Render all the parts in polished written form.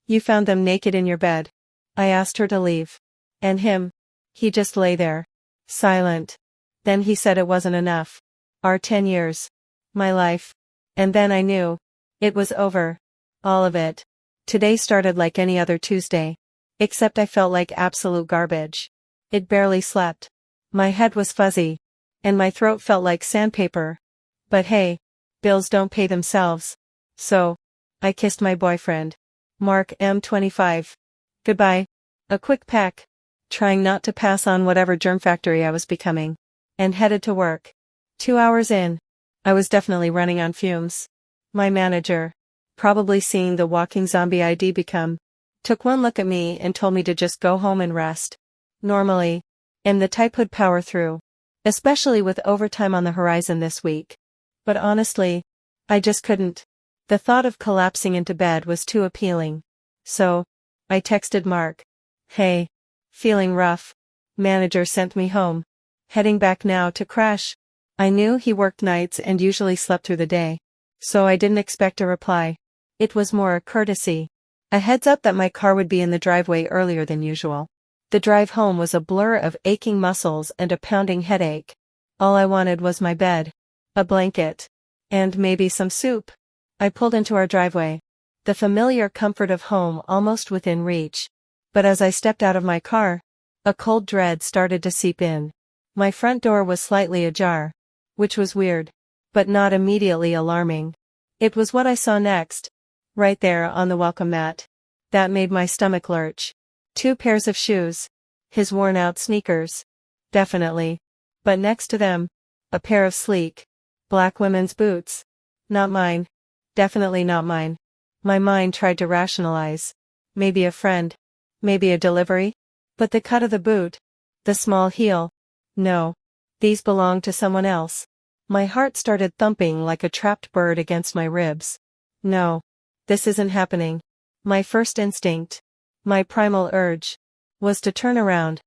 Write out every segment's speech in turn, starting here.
You found them naked in your bed. I asked her to leave. And him? He just lay there. Silent. Then he said it wasn't enough. Our 10 years. My life. And then I knew. It was over. All of it. Today started like any other Tuesday. Except I felt like absolute garbage. It barely slept. My head was fuzzy. And my throat felt like sandpaper. But hey, bills don't pay themselves. So, I kissed my boyfriend. Mark M. 25. Goodbye. A quick peck. Trying not to pass on whatever germ factory I was becoming. And headed to work. 2 hours in. I was definitely running on fumes. My manager, probably seeing the walking zombie ID become, took one look at me and told me to just go home and rest. Normally, am the type who'd power through. Especially with overtime on the horizon this week. But honestly, I just couldn't. The thought of collapsing into bed was too appealing. So, I texted Mark. Hey. Feeling rough. Manager sent me home. Heading back now to crash. I knew he worked nights and usually slept through the day. So I didn't expect a reply. It was more a courtesy. A heads up that my car would be in the driveway earlier than usual. The drive home was a blur of aching muscles and a pounding headache. All I wanted was my bed. A blanket. And maybe some soup. I pulled into our driveway. The familiar comfort of home almost within reach. But as I stepped out of my car, a cold dread started to seep in. My front door was slightly ajar. Which was weird. But not immediately alarming. It was what I saw next. Right there on the welcome mat. That made my stomach lurch. 2 pairs of shoes. His worn-out sneakers. Definitely. But next to them, a pair of sleek, black women's boots. Not mine. Definitely not mine. My mind tried to rationalize. Maybe a friend. Maybe a delivery? But the cut of the boot. The small heel. No. These belong to someone else. My heart started thumping like a trapped bird against my ribs. No. This isn't happening. My first instinct, my primal urge, was to turn around,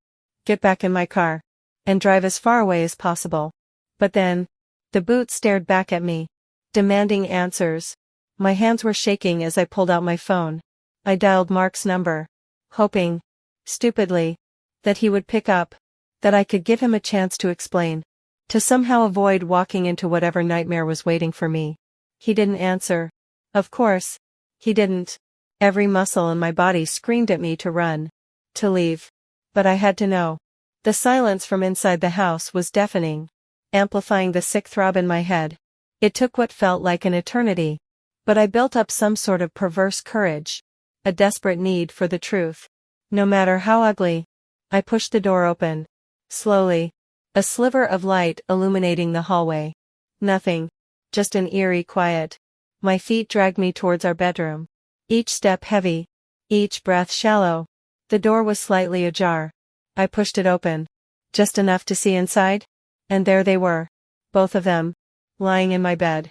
get back in my car, and drive as far away as possible. But then, the boot stared back at me, demanding answers. My hands were shaking as I pulled out my phone. I dialed Mark's number, hoping, stupidly, that he would pick up, that I could give him a chance to explain, to somehow avoid walking into whatever nightmare was waiting for me. He didn't answer. Of course, he didn't. Every muscle in my body screamed at me to run, to leave. But I had to know. The silence from inside the house was deafening, amplifying the sick throb in my head. It took what felt like an eternity. But I built up some sort of perverse courage, a desperate need for the truth. No matter how ugly. I pushed the door open. Slowly. A sliver of light illuminating the hallway. Nothing. Just an eerie quiet. My feet dragged me towards our bedroom. Each step heavy. Each breath shallow. The door was slightly ajar. I pushed it open. Just enough to see inside. And there they were. Both of them. Lying in my bed.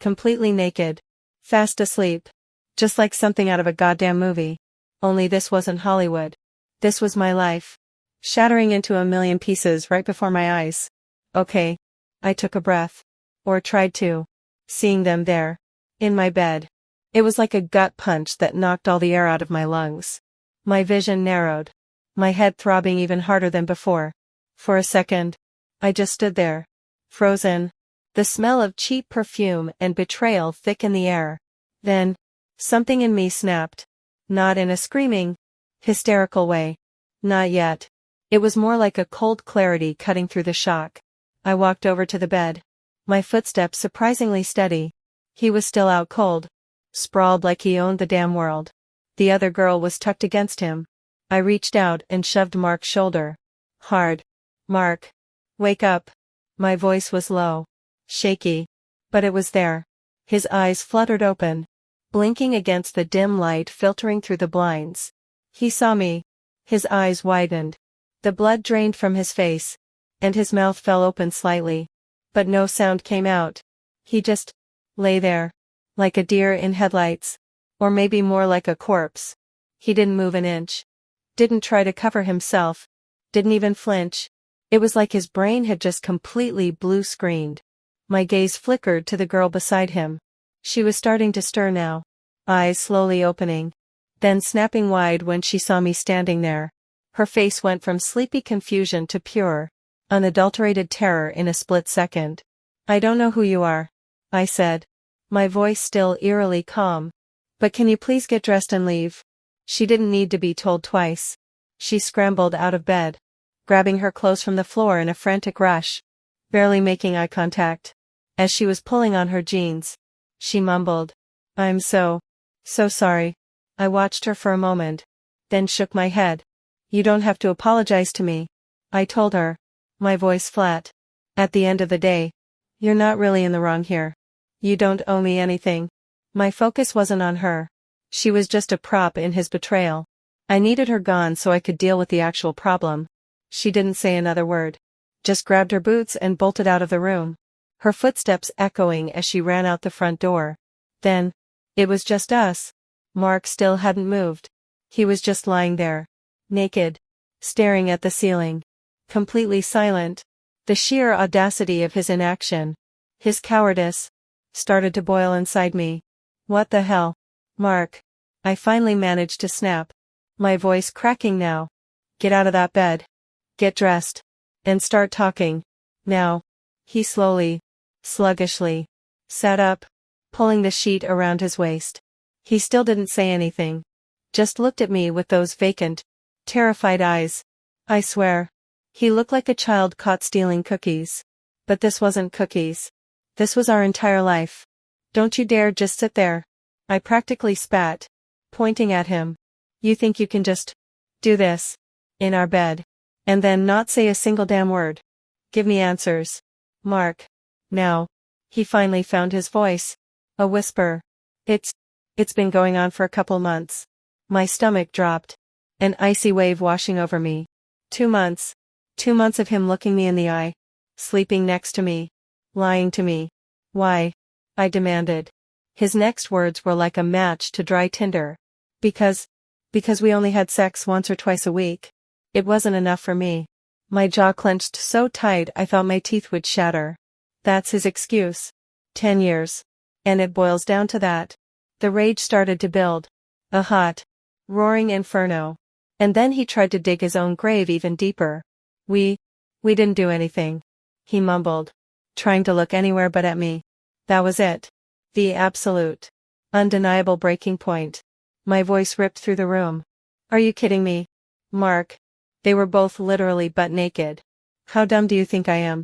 Completely naked. Fast asleep. Just like something out of a goddamn movie. Only this wasn't Hollywood. This was my life. Shattering into a million pieces right before my eyes. Okay. I took a breath. Or tried to. Seeing them there. In my bed. It was like a gut punch that knocked all the air out of my lungs. My vision narrowed. My head throbbing even harder than before. For a second, I just stood there. Frozen. The smell of cheap perfume and betrayal thick in the air. Then, something in me snapped. Not in a screaming, hysterical way. Not yet. It was more like a cold clarity cutting through the shock. I walked over to the bed. My footsteps surprisingly steady. He was still out cold. Sprawled like he owned the damn world. The other girl was tucked against him. I reached out and shoved Mark's shoulder. Hard. Mark. Wake up. My voice was low. Shaky. But it was there. His eyes fluttered open. Blinking against the dim light filtering through the blinds. He saw me. His eyes widened. The blood drained from his face. And his mouth fell open slightly. But no sound came out. He just lay there. Like a deer in headlights. Or maybe more like a corpse. He didn't move an inch. Didn't try to cover himself. Didn't even flinch. It was like his brain had just completely blue-screened. My gaze flickered to the girl beside him. She was starting to stir now. Eyes slowly opening. then snapping wide when she saw me standing there. Her face went from sleepy confusion to pure, unadulterated terror in a split second. "I don't know who you are," I said, my voice still eerily calm. "But can you please get dressed and leave?" She didn't need to be told twice. She scrambled out of bed, grabbing her clothes from the floor in a frantic rush, barely making eye contact. As she was pulling on her jeans, she mumbled, "I'm so sorry." I watched her for a moment, then shook my head. "You don't have to apologize to me," I told her, my voice flat. "At the end of the day, you're not really in the wrong here. You don't owe me anything." My focus wasn't on her. She was just a prop in his betrayal. I needed her gone so I could deal with the actual problem. She didn't say another word, just grabbed her boots and bolted out of the room, her footsteps echoing as she ran out the front door. Then, it was just us. Mark still hadn't moved. He was just lying there, naked, staring at the ceiling, completely silent. The sheer audacity of his inaction, his cowardice, started to boil inside me. "What the hell, Mark?" I finally managed to snap, my voice cracking now. "Get out of that bed. Get dressed. And start talking. Now." He slowly, sluggishly, sat up, pulling the sheet around his waist. He still didn't say anything, just looked at me with those vacant, terrified eyes. I swear, he looked like a child caught stealing cookies. But this wasn't cookies. This was our entire life. "Don't you dare just sit there," I practically spat, pointing at him. "You think you can just do this in our bed, and then not say a single damn word? Give me answers, Mark. Now." He finally found his voice. A whisper. It's been going on for a couple months." My stomach dropped, an icy wave washing over me. 2 months. 2 months of him looking me in the eye, sleeping next to me, lying to me. "Why?" I demanded. His next words were like a match to dry tinder. Because we only had sex once or twice a week. It wasn't enough for me." My jaw clenched so tight I thought my teeth would shatter. That's his excuse. 10 years. And it boils down to that. The rage started to build. A hot, roaring inferno. And then he tried to dig his own grave even deeper. We didn't do anything," he mumbled, trying to look anywhere but at me. That was it. The absolute, undeniable breaking point. My voice ripped through the room. "Are you kidding me, Mark?" They were both literally butt naked. "How dumb do you think I am?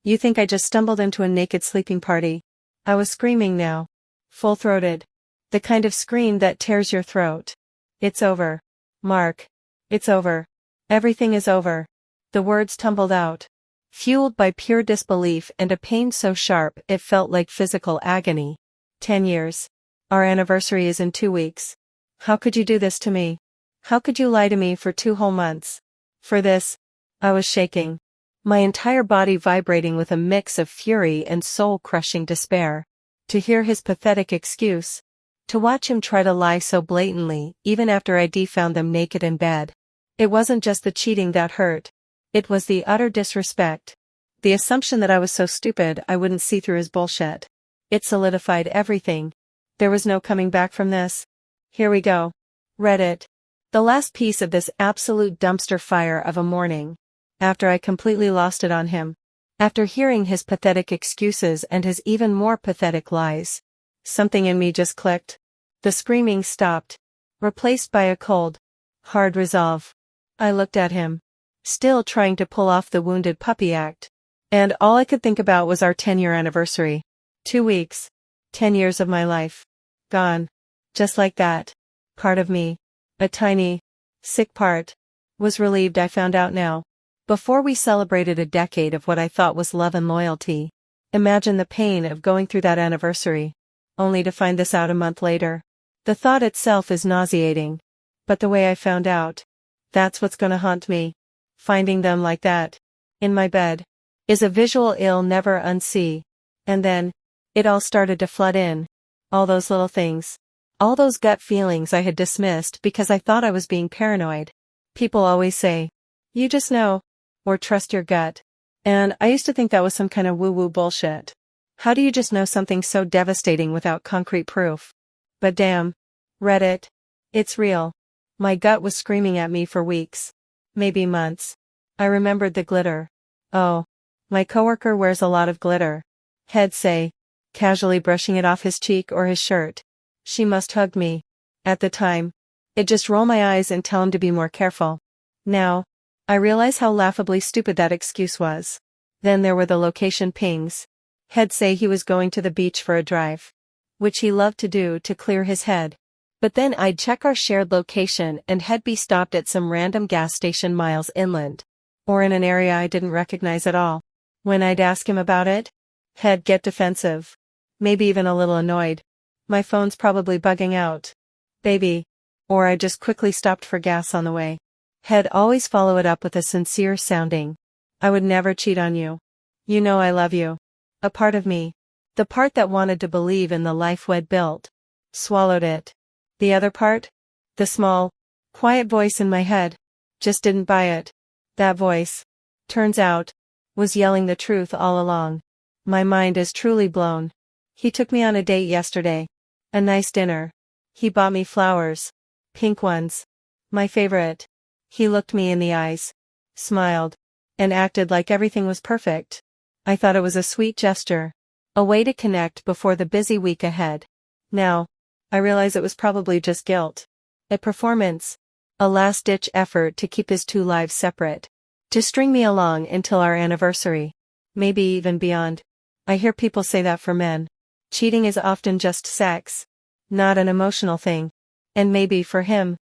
You think I just stumbled into a naked sleeping party?" I was screaming now. Full-throated. The kind of scream that tears your throat. "It's over, Mark. It's over. Everything is over." The words tumbled out, fueled by pure disbelief and a pain so sharp it felt like physical agony. 10 years. Our anniversary is in 2 weeks. How could you do this to me? How could you lie to me for 2 whole months? For this? I was shaking, my entire body vibrating with a mix of fury and soul-crushing despair. To hear his pathetic excuse, to watch him try to lie so blatantly even after I'd found them naked in bed. It wasn't just the cheating that hurt. It was the utter disrespect. The assumption that I was so stupid I wouldn't see through his bullshit. It solidified everything. There was no coming back from this. Here we go. Reddit. The last piece of this absolute dumpster fire of a morning. After I completely lost it on him. After hearing his pathetic excuses and his even more pathetic lies. Something in me just clicked. The screaming stopped, replaced by a cold, hard resolve. I looked at him, still trying to pull off the wounded puppy act. And all I could think about was our 10-year anniversary. 2 weeks. 10 years of my life. Gone. Just like that. Part of me, a tiny, sick part, was relieved I found out now. Before we celebrated a decade of what I thought was love and loyalty. Imagine the pain of going through that anniversary, only to find this out a month later. The thought itself is nauseating. But the way I found out, that's what's gonna haunt me. Finding them like that, in my bed, is a visual I'll never unsee. And then, it all started to flood in. All those little things. All those gut feelings I had dismissed because I thought I was being paranoid. People always say, "You just know," or "trust your gut." And I used to think that was some kind of woo-woo bullshit. How do you just know something so devastating without concrete proof? But damn. Reddit. It's real. My gut was screaming at me for weeks. Maybe months. I remembered the glitter. Oh. My coworker wears a lot of glitter. He'd say, casually brushing it off his cheek or his shirt. She must hug me. At the time, I'd just roll my eyes and tell him to be more careful. Now, I realize how laughably stupid that excuse was. Then there were the location pings. He'd say he was going to the beach for a drive, which he loved to do to clear his head. But then I'd check our shared location and he'd be stopped at some random gas station miles inland, or in an area I didn't recognize at all. When I'd ask him about it, he'd get defensive. Maybe even a little annoyed. My phone's probably bugging out. Baby. Or I just quickly stopped for gas on the way. He'd always follow it up with a sincere sounding, I would never cheat on you. You know I love you. A part of me, the part that wanted to believe in the life we'd built, swallowed it. The other part, the small, quiet voice in my head, just didn't buy it. That voice, turns out, was yelling the truth all along. My mind is truly blown. He took me on a date yesterday. A nice dinner. He bought me flowers. Pink ones. My favorite. He looked me in the eyes, smiled, and acted like everything was perfect. I thought it was a sweet gesture. A way to connect before the busy week ahead. Now, I realize it was probably just guilt. A performance. A last-ditch effort to keep his two lives separate. To string me along until our anniversary. Maybe even beyond. I hear people say that for men. Cheating is often just sex. Not an emotional thing. And maybe for him,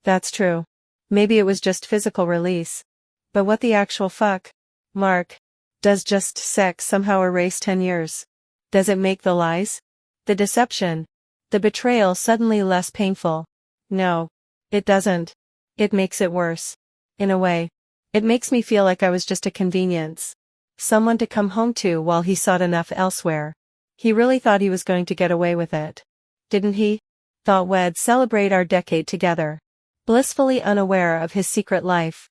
that's true. Maybe it was just physical release. But what the actual fuck, Mark? Does just sex somehow erase 10 years? Does it make the lies, the deception, the betrayal suddenly less painful? No, it doesn't. It makes it worse. In a way, it makes me feel like I was just a convenience. Someone to come home to while he sought enough elsewhere. He really thought he was going to get away with it. Didn't he? Thought we'd celebrate our decade together. Blissfully unaware of his secret life.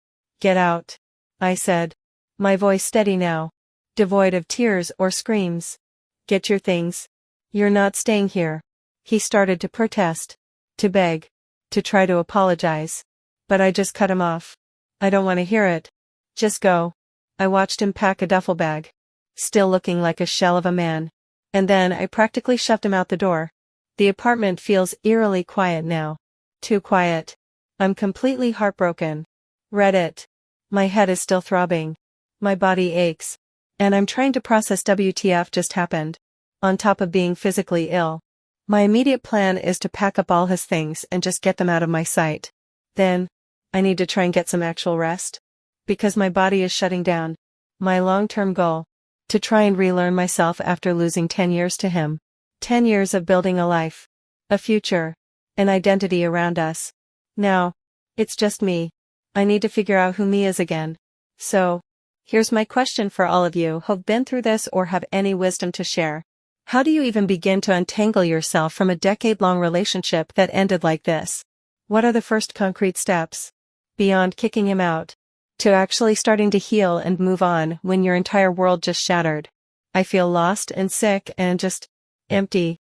Get out, I said. My voice steady now. Devoid of tears or screams. Get your things. You're not staying here. He started to protest. To beg. To try to apologize. But I just cut him off. I don't want to hear it. Just go. I watched him pack a duffel bag. Still looking like a shell of a man. And then I practically shoved him out the door. The apartment feels eerily quiet now. Too quiet. I'm completely heartbroken. Read it. My head is still throbbing. My body aches. And I'm trying to process WTF just happened. On top of being physically ill. My immediate plan is to pack up all his things and just get them out of my sight. Then, I need to try and get some actual rest. Because my body is shutting down. My long-term goal. To try and relearn myself after losing 10 years to him. 10 years of building a life. A future. An identity around us. Now, it's just me. I need to figure out who me is again. So, here's my question for all of you who've been through this or have any wisdom to share. How do you even begin to untangle yourself from a decade-long relationship that ended like this? What are the first concrete steps? Beyond kicking him out. To actually starting to heal and move on when your entire world just shattered. I feel lost and sick and just empty.